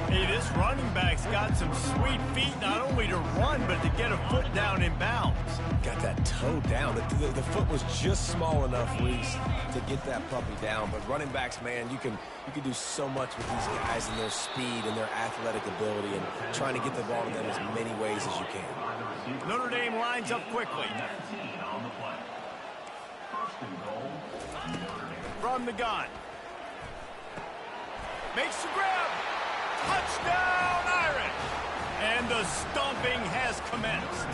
Hey, this running back's got some sweet feet, not only to run, but to get a foot down in bounds. Got that toe down. The foot was just small enough, Reese, to get that puppy down. But running backs, man, you can do so much with these guys and their speed and their athletic ability and trying to get the ball to them as many ways as you can. Notre Dame lines up quickly. From the gun. Makes the grab. Touchdown, Irish! And the stomping has commenced.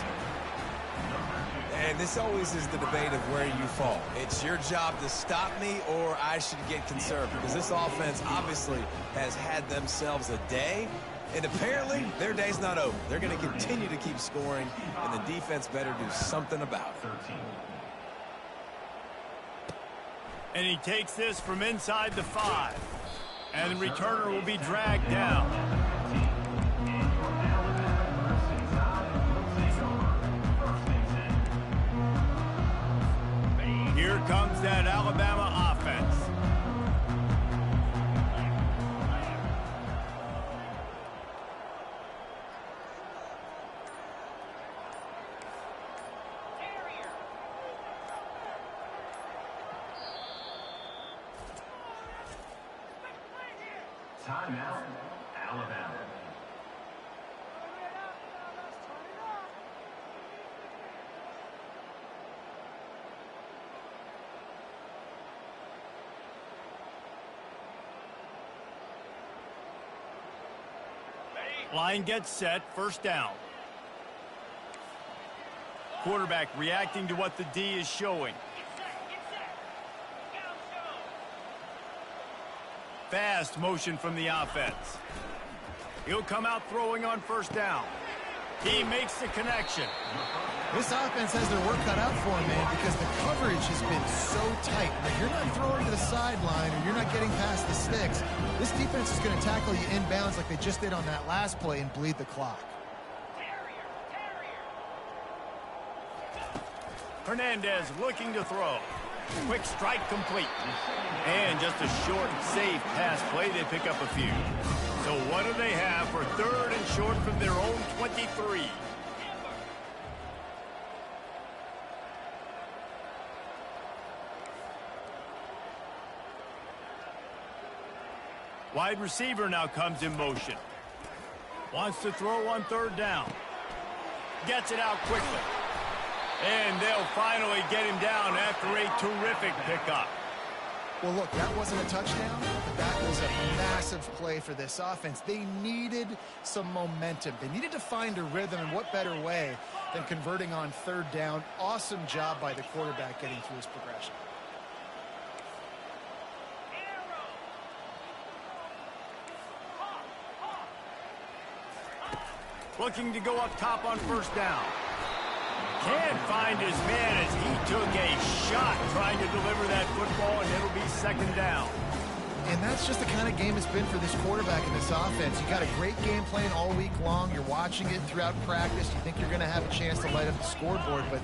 And this always is the debate of where you fall. It's your job to stop me or I should get conserved, because this offense obviously has had themselves a day, and apparently their day's not over. They're going to continue to keep scoring, and the defense better do something about it. And he takes this from inside the 5. And the returner will be dragged down. Here comes that Alabama offense. Timeout, Alabama. Line gets set, first down. Quarterback reacting to what the D is showing. Fast motion from the offense. He'll come out throwing on first down. He makes the connection. This offense has their work cut out for them, man, because the coverage has been so tight. If you're not throwing to the sideline or you're not getting past the sticks, this defense is going to tackle you inbounds like they just did on that last play and bleed the clock. Hernandez looking to throw. Quick strike complete. And just a short, safe pass play. They pick up a few. So what do they have for 3rd and short from their own 23? Wide receiver now comes in motion. Wants to throw on 3rd down. Gets it out quickly. And they'll finally get him down after a terrific pickup. Well, look, that wasn't a touchdown, but that was a massive play for this offense. They needed some momentum. They needed to find a rhythm, and what better way than converting on 3rd down. Awesome job by the quarterback getting through his progression. Looking to go up top on 1st down. Can't find his man as he took a shot trying to deliver that football, and it'll be 2nd down. And that's just the kind of game it's been for this quarterback in this offense. You got a great game plan all week long. You're watching it throughout practice. You think you're going to have a chance to light up the scoreboard, but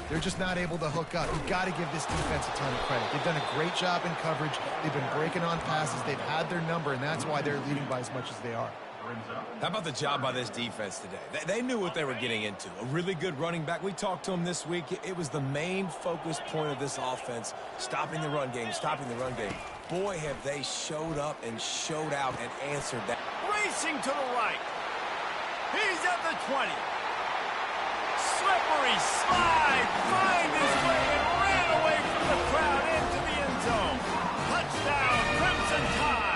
they're just not able to hook up. You've got to give this defense a ton of credit. They've done a great job in coverage. They've been breaking on passes. They've had their number, and that's why they're leading by as much as they are. How about the job by this defense today? They knew what they were getting into. A really good running back. We talked to him this week. It was the main focus point of this offense, stopping the run game, stopping the run game. Boy, have they showed up and showed out and answered that. Racing to the right. He's at the 20. Slippery slide. Find his way and ran away from the crowd into the end zone. Touchdown, Crimson Tide.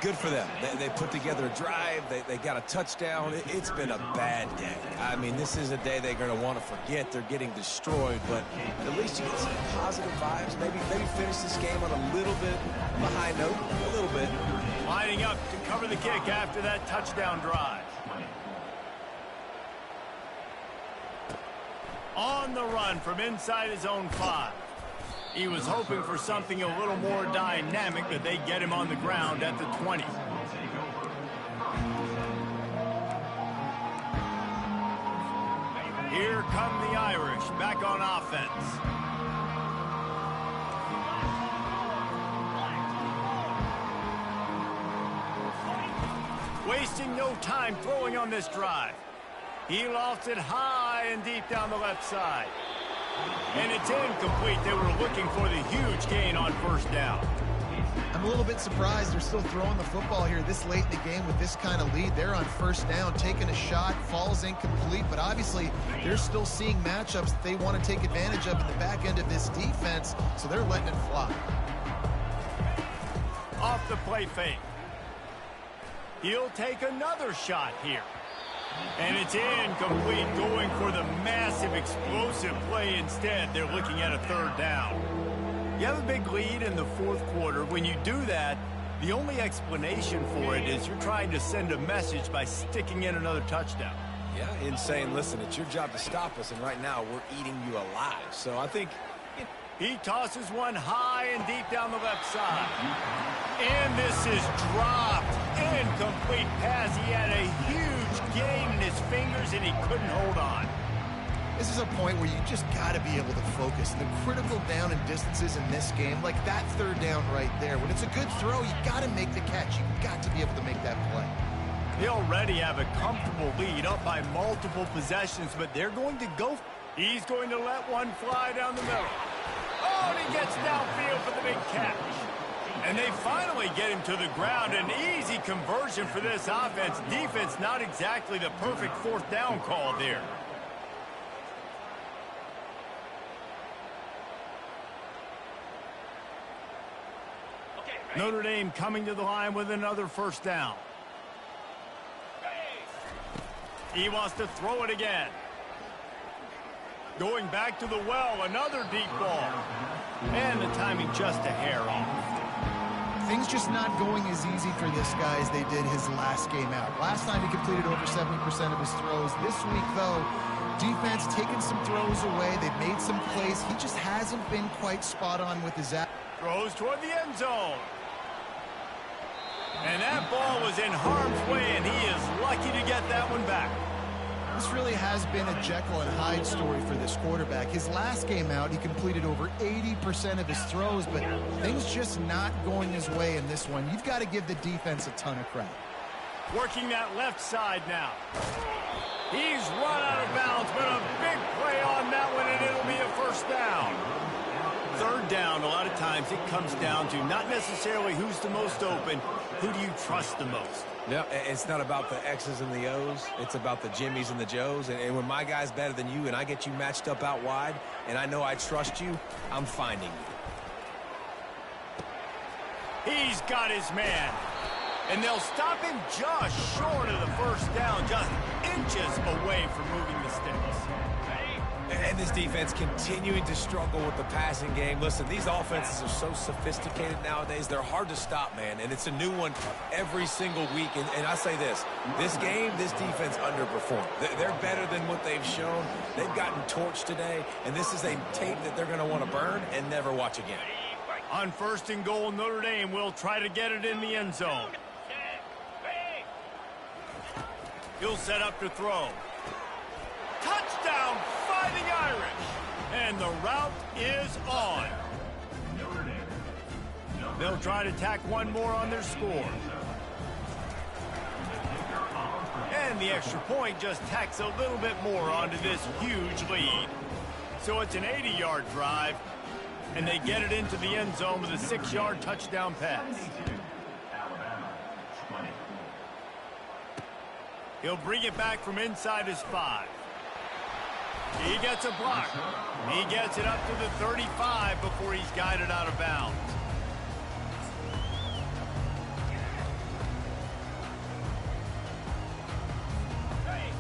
Good for them. They put together a drive. They got a touchdown. It's been a bad day. I mean, this is a day they're going to want to forget. They're getting destroyed, but at least you get some positive vibes. Maybe finish this game on a little bit of a high note, a little bit. Lining up to cover the kick after that touchdown drive. On the run from inside his own 5. He was hoping for something a little more dynamic, but they get him on the ground at the 20. Here come the Irish back on offense. Wasting no time throwing on this drive. He lost it high and deep down the left side. And it's incomplete. They were looking for the huge gain on 1st down. I'm a little bit surprised they're still throwing the football here this late in the game with this kind of lead. They're on 1st down, taking a shot, falls incomplete, but obviously they're still seeing matchups that they want to take advantage of in the back end of this defense, so they're letting it fly. Off the play fake. He'll take another shot here. And it's incomplete, going for the massive explosive play instead. They're looking at a 3rd down. You have a big lead in the 4th quarter. When you do that, the only explanation for it is you're trying to send a message by sticking in another touchdown. Yeah, in saying, listen, it's your job to stop us, and right now we're eating you alive. So I think... He tosses one high and deep down the left side. And this is dropped. Incomplete pass. He had a huge gain in his fingers, and he couldn't hold on. This is a point where you just got to be able to focus. The critical down and distances in this game, like that 3rd down right there. When it's a good throw, you got to make the catch. You've got to be able to make that play. They already have a comfortable lead up by multiple possessions, but they're going to go. He's going to let one fly down the middle. Oh, and he gets downfield for the big catch. And they finally get him to the ground. An easy conversion for this offense. Defense, not exactly the perfect 4th down call there. Notre Dame coming to the line with another 1st down. He wants to throw it again. Going back to the well, another deep ball. And the timing just a hair off. things just not going as easy for this guy as they did his last game out. Last time he completed over 70% of his throws. This week, though, defense taking some throws away. They've made some plays. He just hasn't been quite spot on with his throws toward the end zone. And that ball was in harm's way, and he is lucky to get that one back. This really has been a Jekyll and Hyde story for this quarterback. His last game out, he completed over 80% of his throws, but things just not going his way in this one. You've got to give the defense a ton of credit. Working that left side now. He's run out of bounds, but a big play on that one, and it'll be a first down. Third down, a lot of times it comes down to not necessarily who's the most open, who do you trust the most? No, it's not about the X's and the O's. It's about the Jimmys and the Joes. And when my guy's better than you and I get you matched up out wide and I know I trust you, I'm finding you. He's got his man. And they'll stop him just short of the first down, just inches away from moving the sticks. And this defense continuing to struggle with the passing game. Listen, these offenses are so sophisticated nowadays. They're hard to stop, man. And it's a new one every single week. And I say this game, this defense underperformed. They're better than what they've shown. They've gotten torched today. And this is a tape that they're going to want to burn and never watch again. On first and goal, Notre Dame will try to get it in the end zone. He'll set up to throw. Touchdown, Fighting Irish. And the route is on. They'll try to tack one more on their score. And the extra point just tacks a little bit more onto this huge lead. So it's an 80-yard drive, and they get it into the end zone with a 6-yard touchdown pass. He'll bring it back from inside his 5. He gets a block. He gets it up to the 35 before he's guided out of bounds.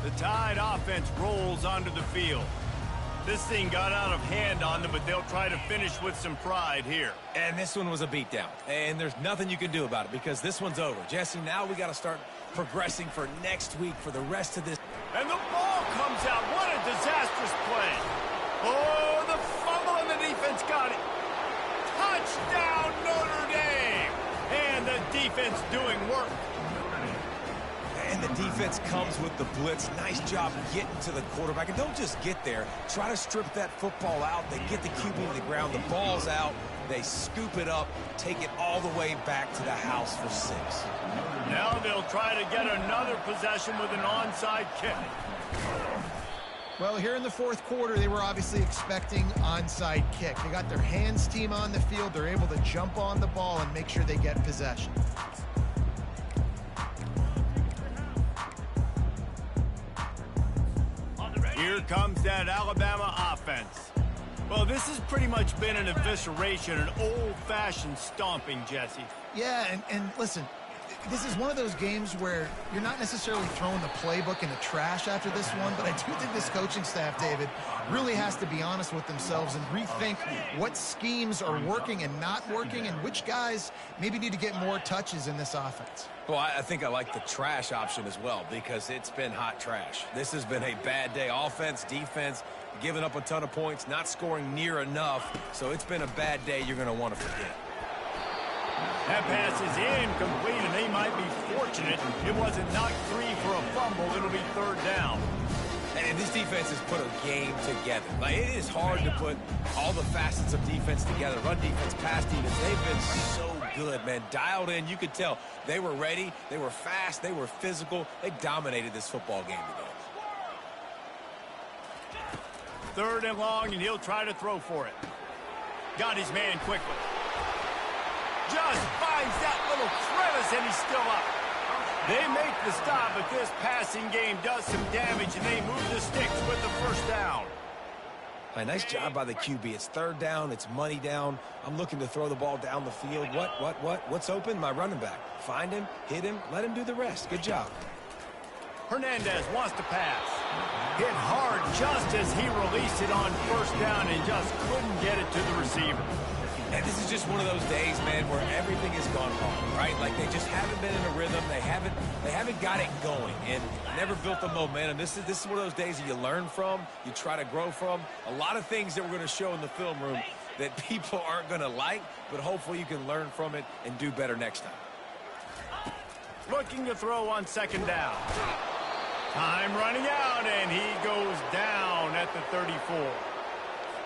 The Tide offense rolls onto the field. This thing got out of hand on them, but they'll try to finish with some pride here. And this one was a beatdown. And there's nothing you can do about it because this one's over. Jesse, now we got to start progressing for next week for the rest of this. And the ball comes out. What a disastrous play. Oh, the fumble and the defense got it. Touchdown, Notre Dame. And the defense doing work. And the defense comes with the blitz. Nice job getting to the quarterback. And don't just get there. Try to strip that football out. They get the QB to the ground. The ball's out. They scoop it up, take it all the way back to the house for 6. Now they'll try to get another possession with an onside kick. Well, here in the fourth quarter, they were obviously expecting onside kick. They got their hands team on the field. They're able to jump on the ball and make sure they get possession. Here comes that Alabama offense. Well, this has pretty much been an evisceration, an old-fashioned stomping, Jesse. Yeah, and listen, this is one of those games where you're not necessarily throwing the playbook in the trash after this one, but I do think this coaching staff, David, really has to be honest with themselves and rethink what schemes are working and not working and which guys maybe need to get more touches in this offense. Well, I think I like the trash option as well because it's been hot trash. This has been a bad day. Offense, defense, giving up a ton of points, not scoring near enough. So it's been a bad day you're going to want to forget. That pass is incomplete, and they might be fortunate it wasn't knocked free for a fumble. It'll be third down. And this defense has put a game together. Like, it is hard to put all the facets of defense together. Run defense, pass defense. They've been so good, man. Dialed in. You could tell they were ready. They were fast. They were physical. They dominated this football game today. Third and long, and he'll try to throw for it. Got his man quickly. Just finds that little crevice, and he's still up. They make the stop, but this passing game does some damage, and they move the sticks with the first down. A nice job by the QB. It's third down. It's money down. I'm looking to throw the ball down the field. What's open? My running back. Find him, hit him, let him do the rest. Good job. Hernandez wants to pass. Hit hard just as he released it on first down and just couldn't get it to the receiver. And this is just one of those days, man, where everything has gone wrong, right? Like they just haven't been in a rhythm. They haven't got it going and never built the momentum. This is one of those days that you learn from, you try to grow from. A lot of things that we're going to show in the film room that people aren't going to like, but hopefully you can learn from it and do better next time. Looking to throw on second down. Time running out, and he goes down at the 34.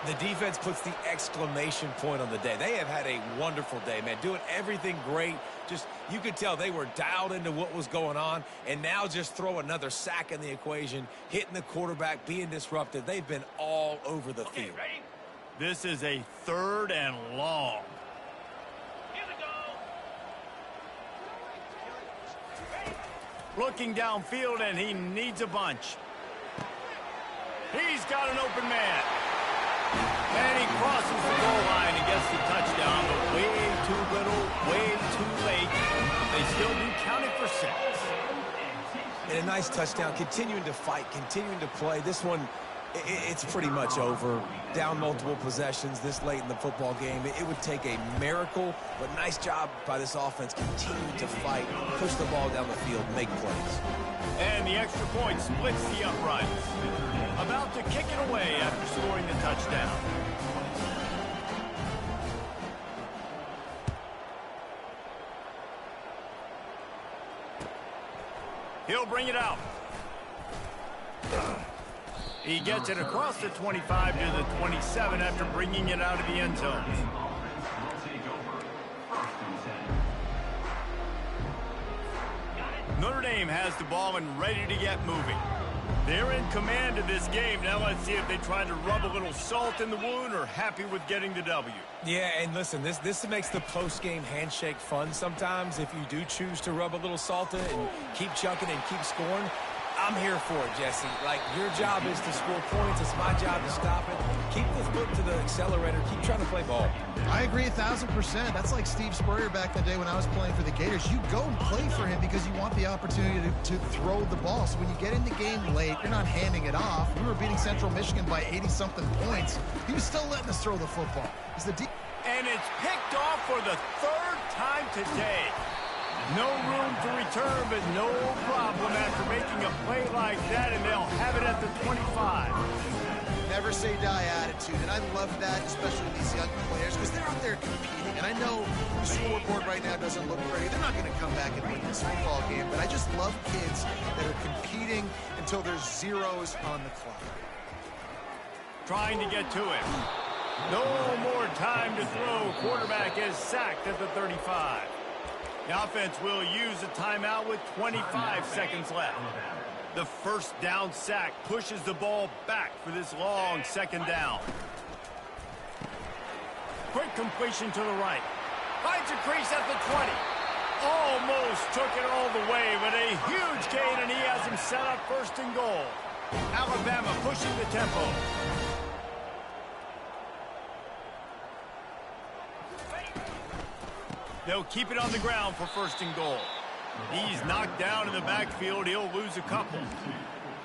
The defense puts the exclamation point on the day. They have had a wonderful day, man, doing everything great. Just, you could tell they were dialed into what was going on, and now just throw another sack in the equation, hitting the quarterback, being disruptive. They've been all over the field. Ready? This is a 3rd and long. Here we go. Looking downfield, and he needs a bunch. He's got an open man. And he crosses the goal line and gets the touchdown, but way too little, way too late. They still do count it for 6. And a nice touchdown, continuing to fight, continuing to play. This one, it's pretty much over. Down multiple possessions this late in the football game. It would take a miracle, but nice job by this offense continuing to fight, push the ball down the field, make plays. And the extra point splits the uprights. About to kick it away after scoring the touchdown. He'll bring it out. He gets it across the 25 to the 27 after bringing it out of the end zone. Notre Dame has the ball and ready to get moving. They're in command of this game. Now let's see if they try to rub a little salt in the wound or happy with getting the W. Yeah, and listen, this makes the post-game handshake fun sometimes if you do choose to rub a little salt in and keep chucking and keep scoring. I'm here for it, Jesse. Like, your job is to score points. It's my job to stop it. Keep the foot to the accelerator. Keep trying to play ball. I agree 1,000%. That's like Steve Spurrier back in the day when I was playing for the Gators. You go and play for him because you want the opportunity to throw the ball. So when you get in the game late, you're not handing it off. We were beating Central Michigan by 80-something points. He was still letting us throw the football. And it's picked off for the 3rd time today. No room to return, but no problem after making a play like that, and they'll have it at the 25. Never say die attitude, and I love that, especially with these young players, because they're out there competing. And I know the scoreboard right now doesn't look pretty. They're not going to come back and win this football game, but I just love kids that are competing until there's zeros on the clock. Trying to get to it. No more time to throw. Quarterback is sacked at the 35. The offense will use a timeout with 25 seconds left. The first down sack pushes the ball back for this long second down. Quick completion to the right. Finds a crease at the 20. Almost took it all the way, but a huge gain, and he has him set up 1st and goal. Alabama pushing the tempo. They'll keep it on the ground for 1st and goal. He's knocked down in the backfield. He'll lose a couple.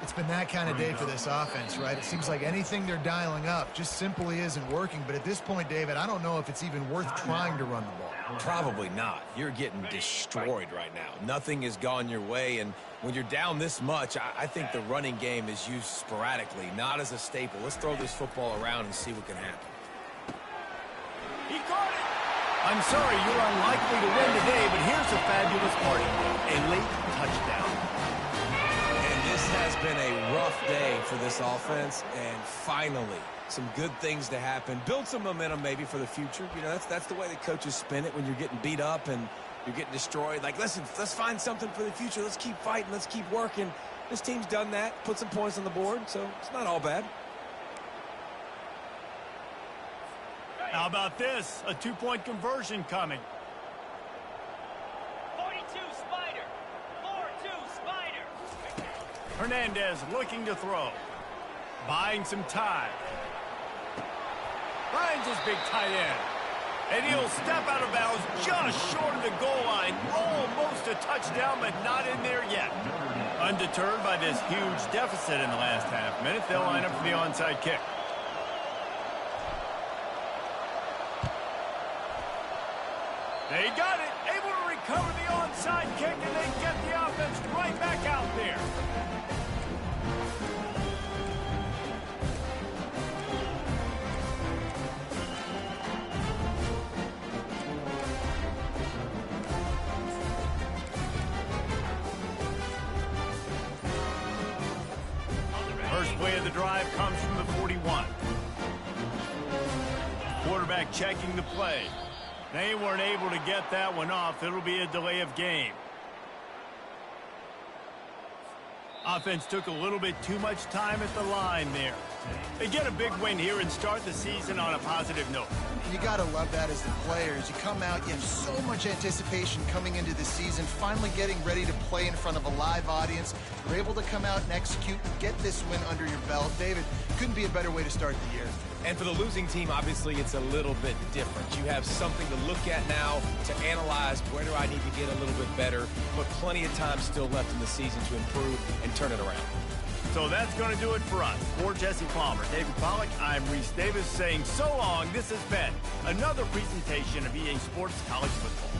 It's been that kind of day for this offense, right? It seems like anything they're dialing up just simply isn't working. But at this point, David, I don't know if it's even worth trying to run the ball. Probably not. You're getting destroyed right now. Nothing has gone your way, and when you're down this much, I think the running game is used sporadically, not as a staple. Let's throw this football around and see what can happen. He caught it. I'm sorry, you're unlikely to win today, but here's a fabulous party. A late touchdown. And this has been a rough day for this offense, and finally, some good things to happen. Build some momentum maybe for the future. You know, that's the way the coaches spin it when you're getting beat up and you're getting destroyed. Like, listen, let's find something for the future. Let's keep fighting. Let's keep working. This team's done that, put some points on the board, so it's not all bad. How about this? A 2-point conversion coming. 42 Spider. 4-2 Spider. Hernandez looking to throw. Buying some time. Finds his big tight end. And he'll step out of bounds just short of the goal line. Almost a touchdown, but not in there yet. Undeterred by this huge deficit in the last half minute, they'll line up for the onside kick. They got it, able to recover the onside kick, and they get the offense right back out there. First play of the drive comes from the 41. Quarterback checking the play. They weren't able to get that one off. It'll be a delay of game. Offense took a little bit too much time at the line there. They get a big win here and start the season on a positive note. You got to love that as the players. You come out, you have so much anticipation coming into the season, finally getting ready to play in front of a live audience. You're able to come out and execute and get this win under your belt. David, couldn't be a better way to start the year. And for the losing team, obviously, it's a little bit different. You have something to look at now to analyze where do I need to get a little bit better, but plenty of time still left in the season to improve and turn it around. So that's going to do it for us. For Jesse Palmer, David Pollack, I'm Reese Davis saying so long. This has been another presentation of EA Sports College Football.